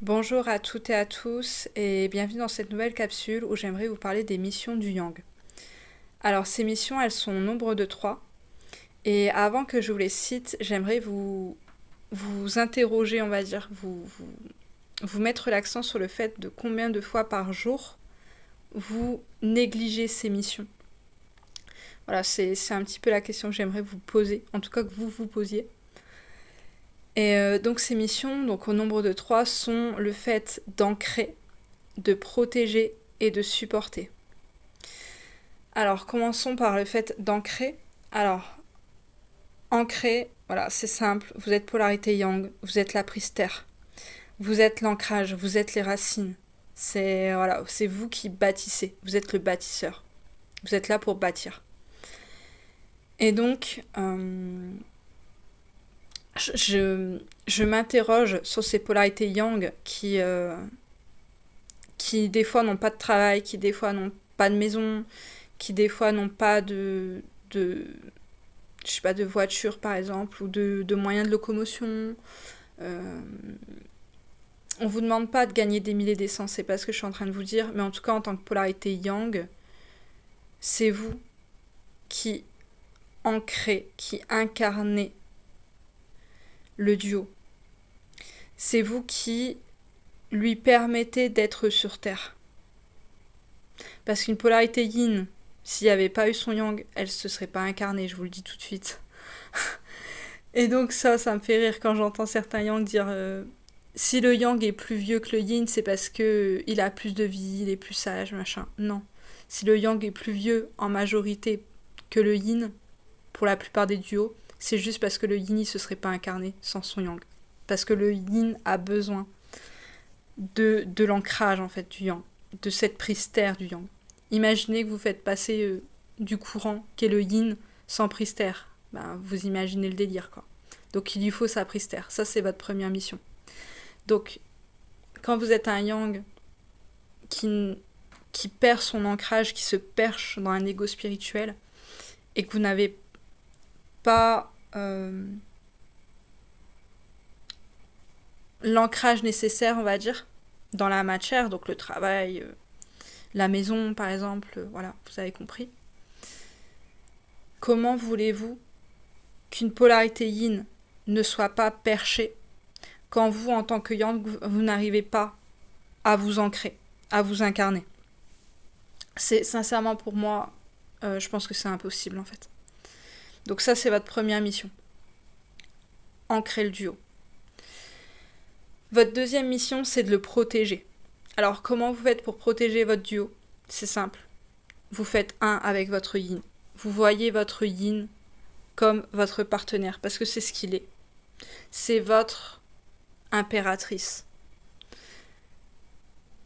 Bonjour à toutes et à tous et bienvenue dans cette nouvelle capsule où j'aimerais vous parler des missions du Yang. Alors ces missions, elles sont au nombre de 3 et avant que je vous les cite, j'aimerais vous interroger, on va dire, vous mettre l'accent sur le fait de combien de fois par jour vous négligez ces missions. Voilà, c'est un petit peu la question que j'aimerais vous poser, en tout cas que vous vous posiez. Et donc ces missions, donc au nombre de 3, sont le fait d'ancrer, de protéger et de supporter. Alors, commençons par le fait d'ancrer. Alors, ancrer, voilà, c'est simple. Vous êtes polarité yang, vous êtes la prise terre. Vous êtes l'ancrage, vous êtes les racines. C'est vous qui bâtissez. Vous êtes le bâtisseur. Vous êtes là pour bâtir. Et donc, je m'interroge sur ces polarités yang qui des fois n'ont pas de travail, qui des fois n'ont pas de maison, qui des fois n'ont pas de je sais pas, de voiture par exemple, ou de moyens de locomotion. Euh, on vous demande pas de gagner des milliers d'essence, c'est pas ce que je suis en train de vous dire, mais en tout cas en tant que polarité yang, c'est vous qui ancrez, qui incarnez le duo. C'est vous qui lui permettez d'être sur Terre. Parce qu'une polarité yin, s'il n'y avait pas eu son yang, elle se serait pas incarnée, je vous le dis tout de suite. Et donc ça me fait rire quand j'entends certains yang dire si le yang est plus vieux que le yin, c'est parce que il a plus de vie, il est plus sage, machin. Non. Si le yang est plus vieux en majorité que le yin, pour la plupart des duos, c'est juste parce que le yin il se serait pas incarné sans son yang. Parce que le yin a besoin de l'ancrage en fait du yang, de cette prise terre du yang. Imaginez que vous faites passer du courant qui est le yin sans prise terre. Ben, vous imaginez le délire quoi. Donc il lui faut sa prise terre. Ça c'est votre première mission. Donc quand vous êtes un yang qui perd son ancrage, qui se perche dans un ego spirituel et que vous n'avez pas l'ancrage nécessaire, on va dire, dans la matière, donc le travail, la maison par exemple, voilà, vous avez compris. Comment voulez-vous qu'une polarité yin ne soit pas perchée quand vous, en tant que yang, vous n'arrivez pas à vous ancrer, à vous incarner? C'est sincèrement pour moi, je pense que c'est impossible en fait. Donc ça, c'est votre première mission. Ancrer le duo. Votre deuxième mission, c'est de le protéger. Alors, comment vous faites pour protéger votre duo? C'est simple. Vous faites un avec votre yin. Vous voyez votre yin comme votre partenaire, parce que c'est ce qu'il est. C'est votre impératrice.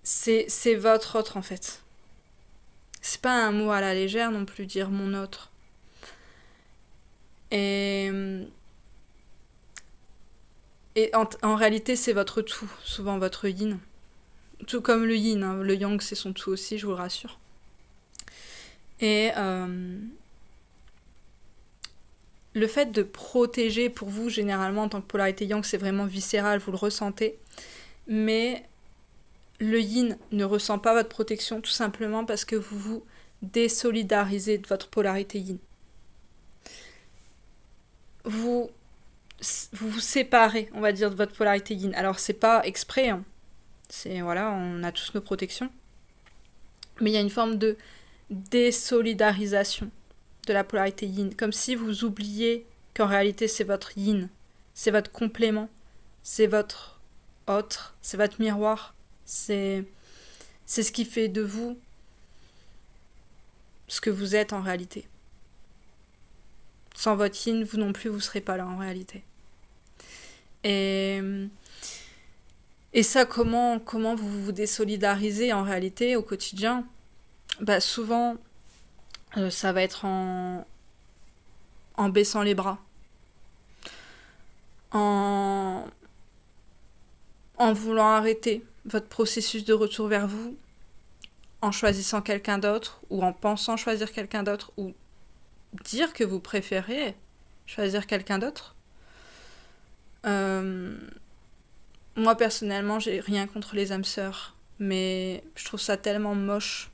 C'est votre autre, en fait. C'est pas un mot à la légère non plus, dire mon autre. Et en réalité, c'est votre tout, souvent votre yin. Tout comme le yin, hein. Le yang, c'est son tout aussi, je vous le rassure. Et le fait de protéger pour vous, généralement, en tant que polarité yang, c'est vraiment viscéral, vous le ressentez. Mais le yin ne ressent pas votre protection, tout simplement parce que vous vous désolidarisez de votre polarité yin. Vous vous séparez, on va dire, de votre polarité yin. Alors, c'est pas exprès, hein. C'est, voilà, on a tous nos protections. Mais il y a une forme de désolidarisation de la polarité yin. Comme si vous oubliez qu'en réalité, c'est votre yin. C'est votre complément. C'est votre autre. C'est votre miroir. C'est ce qui fait de vous ce que vous êtes en réalité. Sans votre yin, vous non plus, vous ne serez pas là en réalité. Et ça, comment vous vous désolidarisez en réalité au quotidien? Bah souvent, ça va être en baissant les bras, en voulant arrêter votre processus de retour vers vous, en choisissant quelqu'un d'autre, ou en pensant choisir quelqu'un d'autre, ou dire que vous préférez choisir quelqu'un d'autre. Moi, personnellement, j'ai rien contre les âmes sœurs, mais je trouve ça tellement moche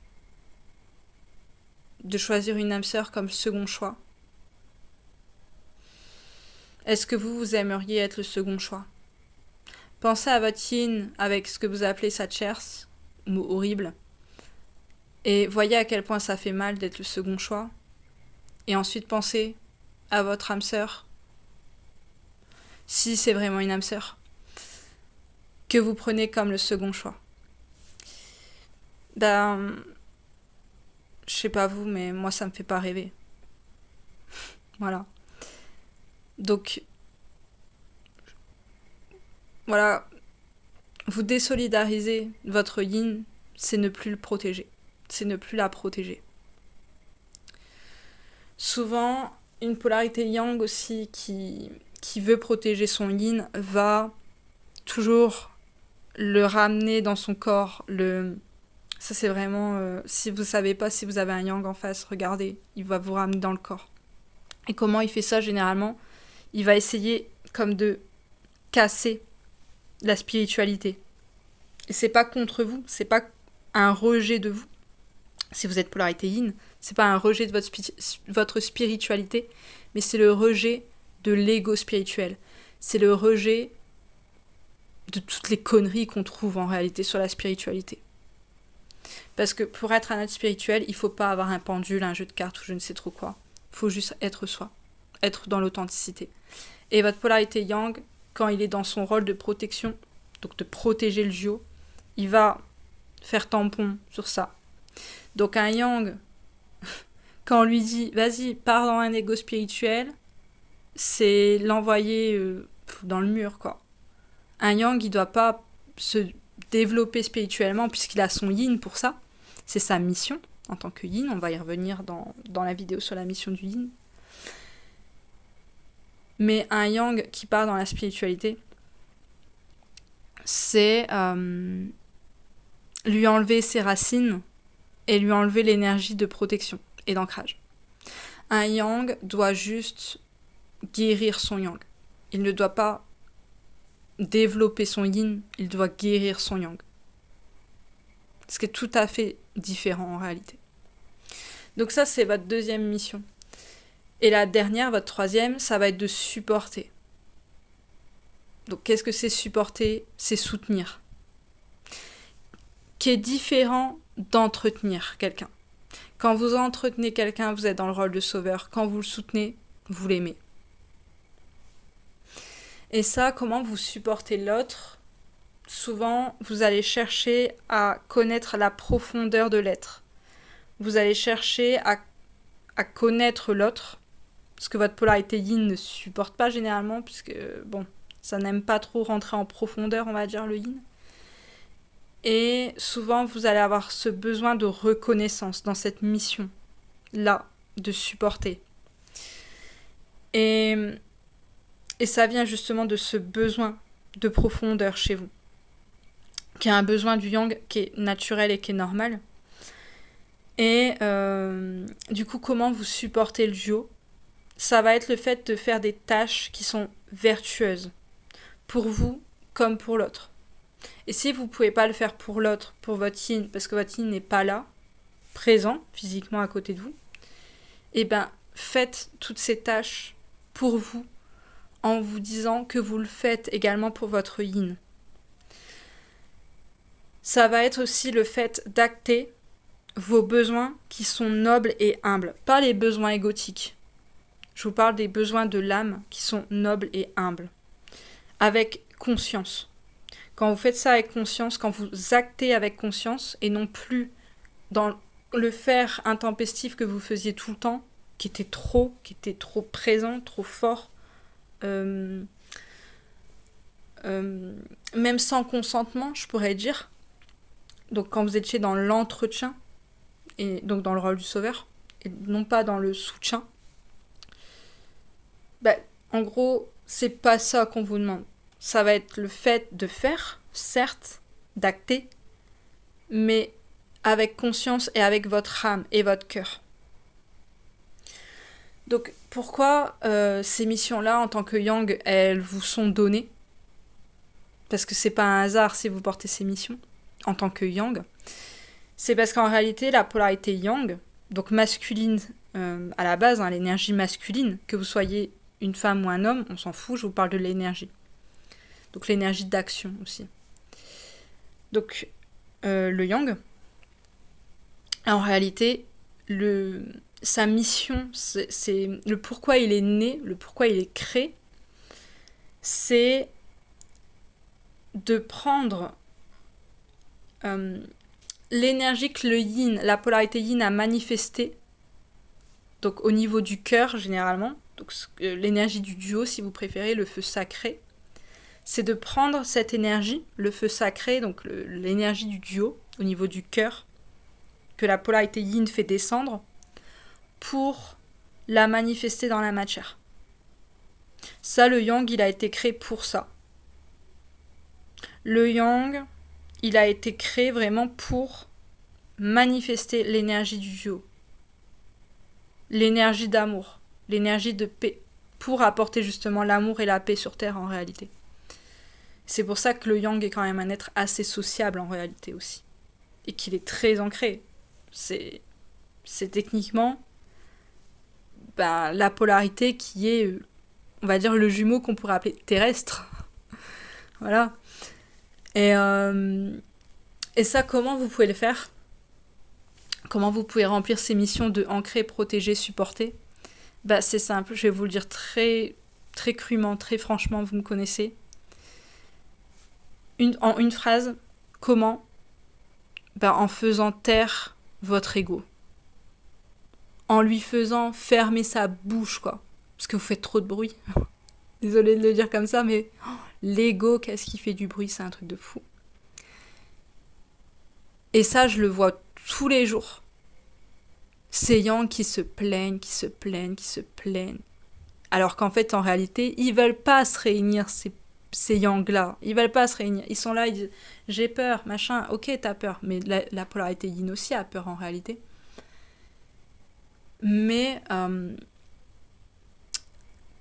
de choisir une âme sœur comme second choix. Est-ce que vous aimeriez être le second choix? Pensez à votre yin avec ce que vous appelez sa tierce, mot horrible, et voyez à quel point ça fait mal d'être le second choix. Et ensuite pensez à votre âme sœur, si c'est vraiment une âme sœur, que vous prenez comme le second choix. Ben, je sais pas vous, mais moi ça me fait pas rêver. Voilà. Donc, voilà, vous désolidarisez votre yin, c'est ne plus le protéger. C'est ne plus la protéger. Souvent, une polarité yang aussi qui veut protéger son yin va toujours le ramener dans son corps. Ça c'est vraiment, si vous savez pas si vous avez un yang en face, regardez, il va vous ramener dans le corps. Et comment il fait ça généralement? Il va essayer comme de casser la spiritualité. Et c'est pas contre vous, c'est pas un rejet de vous. Si vous êtes polarité yin, c'est pas un rejet de votre spiritualité, mais c'est le rejet de l'ego spirituel. C'est le rejet de toutes les conneries qu'on trouve en réalité sur la spiritualité. Parce que pour être un être spirituel, il faut pas avoir un pendule, un jeu de cartes ou je ne sais trop quoi. Il faut juste être soi, être dans l'authenticité. Et votre polarité yang, quand il est dans son rôle de protection, donc de protéger le duo, il va faire tampon sur ça. Donc un yang, quand on lui dit « vas-y, pars dans un ego spirituel », c'est l'envoyer dans le mur, quoi. Un yang, il doit pas se développer spirituellement puisqu'il a son yin pour ça. C'est sa mission en tant que yin. On va y revenir dans la vidéo sur la mission du yin. Mais un yang qui part dans la spiritualité, c'est lui enlever ses racines et lui enlever l'énergie de protection et d'ancrage. Un yang doit juste guérir son yang. Il ne doit pas développer son yin, il doit guérir son yang. Ce qui est tout à fait différent en réalité. Donc ça, c'est votre deuxième mission. Et la dernière, votre troisième, ça va être de supporter. Donc qu'est-ce que c'est supporter? C'est soutenir. Qui est différent d'entretenir quelqu'un. Quand vous entretenez quelqu'un, vous êtes dans le rôle de sauveur. Quand vous le soutenez, vous l'aimez. Et ça, comment vous supportez l'autre? Souvent, vous allez chercher à connaître la profondeur de l'être. Vous allez chercher à connaître l'autre, ce que votre polarité yin ne supporte pas généralement, puisque, bon, ça n'aime pas trop rentrer en profondeur, on va dire, le yin. Et souvent, vous allez avoir ce besoin de reconnaissance dans cette mission-là, de supporter. Et ça vient justement de ce besoin de profondeur chez vous, qui est un besoin du yang qui est naturel et qui est normal. Et du coup, comment vous supportez le duo? Ça va être le fait de faire des tâches qui sont vertueuses, pour vous comme pour l'autre. Et si vous ne pouvez pas le faire pour l'autre, pour votre yin, parce que votre yin n'est pas là, présent, physiquement à côté de vous, eh bien, faites toutes ces tâches pour vous, en vous disant que vous le faites également pour votre yin. Ça va être aussi le fait d'acter vos besoins qui sont nobles et humbles, pas les besoins égotiques. Je vous parle des besoins de l'âme qui sont nobles et humbles, avec conscience. Quand vous faites ça avec conscience, quand vous actez avec conscience, et non plus dans le faire intempestif que vous faisiez tout le temps, qui était trop présent, trop fort, même sans consentement, je pourrais dire. Donc quand vous étiez dans l'entretien, et donc dans le rôle du sauveur, et non pas dans le soutien, en gros, c'est pas ça qu'on vous demande. Ça va être le fait de faire, certes, d'acter, mais avec conscience et avec votre âme et votre cœur. Donc pourquoi ces missions-là, en tant que yang, elles vous sont données? parce que c'est pas un hasard si vous portez ces missions en tant que yang, c'est parce qu'en réalité, la polarité yang, donc masculine à la base, l'énergie masculine, que vous soyez une femme ou un homme, on s'en fout, je vous parle de l'énergie. Donc l'énergie d'action aussi. Donc le yang, en réalité, sa mission, c'est le pourquoi il est né, le pourquoi il est créé, c'est de prendre l'énergie que le yin, la polarité yin a manifestée, donc au niveau du cœur généralement, donc l'énergie du duo si vous préférez, le feu sacré, c'est de prendre cette énergie, le feu sacré, donc l'énergie du duo au niveau du cœur, que la polarité yin fait descendre, pour la manifester dans la matière. Ça, le yang, il a été créé pour ça. Le yang, il a été créé vraiment pour manifester l'énergie du duo, l'énergie d'amour, l'énergie de paix, pour apporter justement l'amour et la paix sur Terre en réalité. C'est pour ça que le yang est quand même un être assez sociable en réalité aussi, et qu'il est très ancré. C'est techniquement la polarité qui est, on va dire, le jumeau qu'on pourrait appeler terrestre. Voilà. Et ça, comment vous pouvez le faire ? Comment vous pouvez remplir ces missions de ancrer, protéger, supporter ? C'est simple, je vais vous le dire très, très crûment, très franchement, vous me connaissez. En une phrase, comment ? En faisant taire votre ego. En lui faisant fermer sa bouche, quoi. Parce que vous faites trop de bruit. Désolée de le dire comme ça, mais l'ego, qu'est-ce qui fait du bruit ? C'est un truc de fou. Et ça, je le vois tous les jours. Ces yang qui se plaignent, qui se plaignent, qui se plaignent. Alors qu'en fait, en réalité, ils veulent pas se réunir, ces yang-là. Ils veulent pas se réunir. Ils sont là, ils disent « j'ai peur, machin ». Ok, t'as peur. Mais la polarité yin aussi a peur en réalité. Mais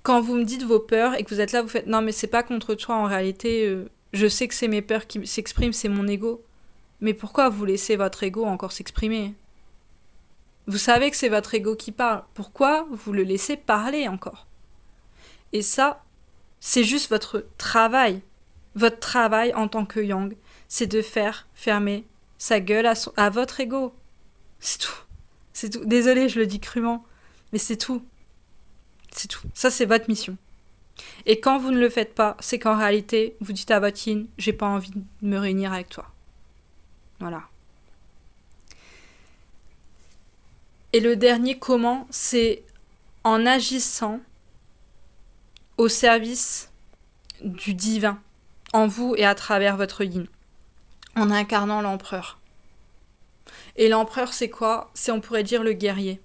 quand vous me dites vos peurs et que vous êtes là, vous faites « non mais c'est pas contre toi en réalité, je sais que c'est mes peurs qui s'expriment, c'est mon ego ». Mais pourquoi vous laissez votre ego encore s'exprimer ? Vous savez que c'est votre ego qui parle. Pourquoi vous le laissez parler encore ? Et ça, c'est juste votre travail. Votre travail en tant que yang, c'est de faire fermer sa gueule à votre ego. C'est tout. C'est tout. Désolée, je le dis crûment, mais c'est tout. C'est tout. Ça, c'est votre mission. Et quand vous ne le faites pas, c'est qu'en réalité, vous dites à votre yin, j'ai pas envie de me réunir avec toi. Voilà. Et le dernier comment, c'est en agissant au service du divin, en vous et à travers votre yin, en incarnant l'empereur. Et l'empereur, c'est quoi ? C'est, on pourrait dire, le guerrier.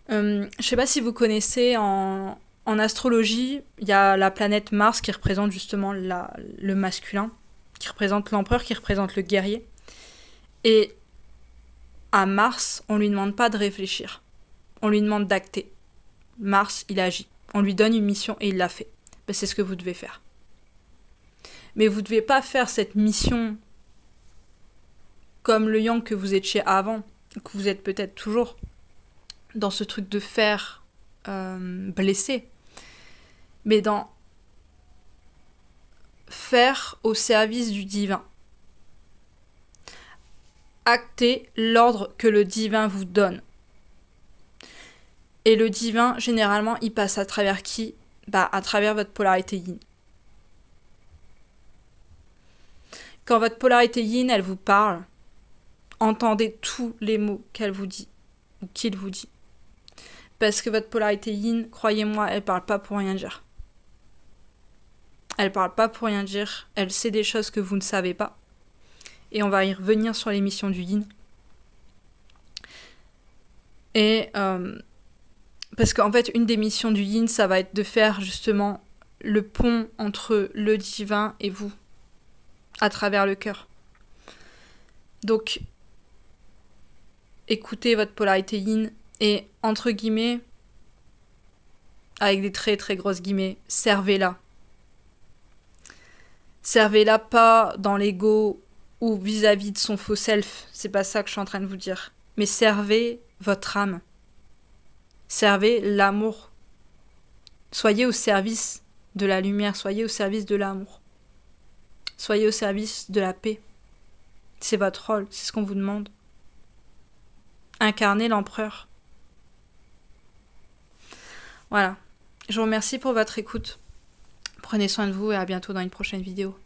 Je sais pas si vous connaissez, en astrologie, il y a la planète Mars qui représente justement le masculin, qui représente l'empereur, qui représente le guerrier. Et à Mars, on lui demande pas de réfléchir. On lui demande d'acter. Mars, il agit. On lui donne une mission et il l'a fait. C'est ce que vous devez faire. Mais vous ne devez pas faire cette mission comme le yang que vous étiez avant, que vous êtes peut-être toujours dans ce truc de faire blesser, mais dans faire au service du divin. Acter l'ordre que le divin vous donne. Et le divin, généralement, il passe à travers qui ? À travers votre polarité yin. Quand votre polarité yin, elle vous parle, entendez tous les mots qu'elle vous dit, ou qu'il vous dit. Parce que votre polarité yin, croyez-moi, elle parle pas pour rien dire. Elle parle pas pour rien dire, elle sait des choses que vous ne savez pas. Et on va y revenir sur les missions du yin. Et parce qu'en fait, une des missions du yin, ça va être de faire justement le pont entre le divin et vous, à travers le cœur. Donc, écoutez votre polarité yin et, entre guillemets, avec des très très grosses guillemets, servez-la. Servez-la pas dans l'ego ou vis-à-vis de son faux self. C'est pas ça que je suis en train de vous dire. Mais servez votre âme. Servez l'amour. Soyez au service de la lumière. Soyez au service de l'amour. Soyez au service de la paix. C'est votre rôle. C'est ce qu'on vous demande. Incarnez l'empereur. Voilà. Je vous remercie pour votre écoute. Prenez soin de vous et à bientôt dans une prochaine vidéo.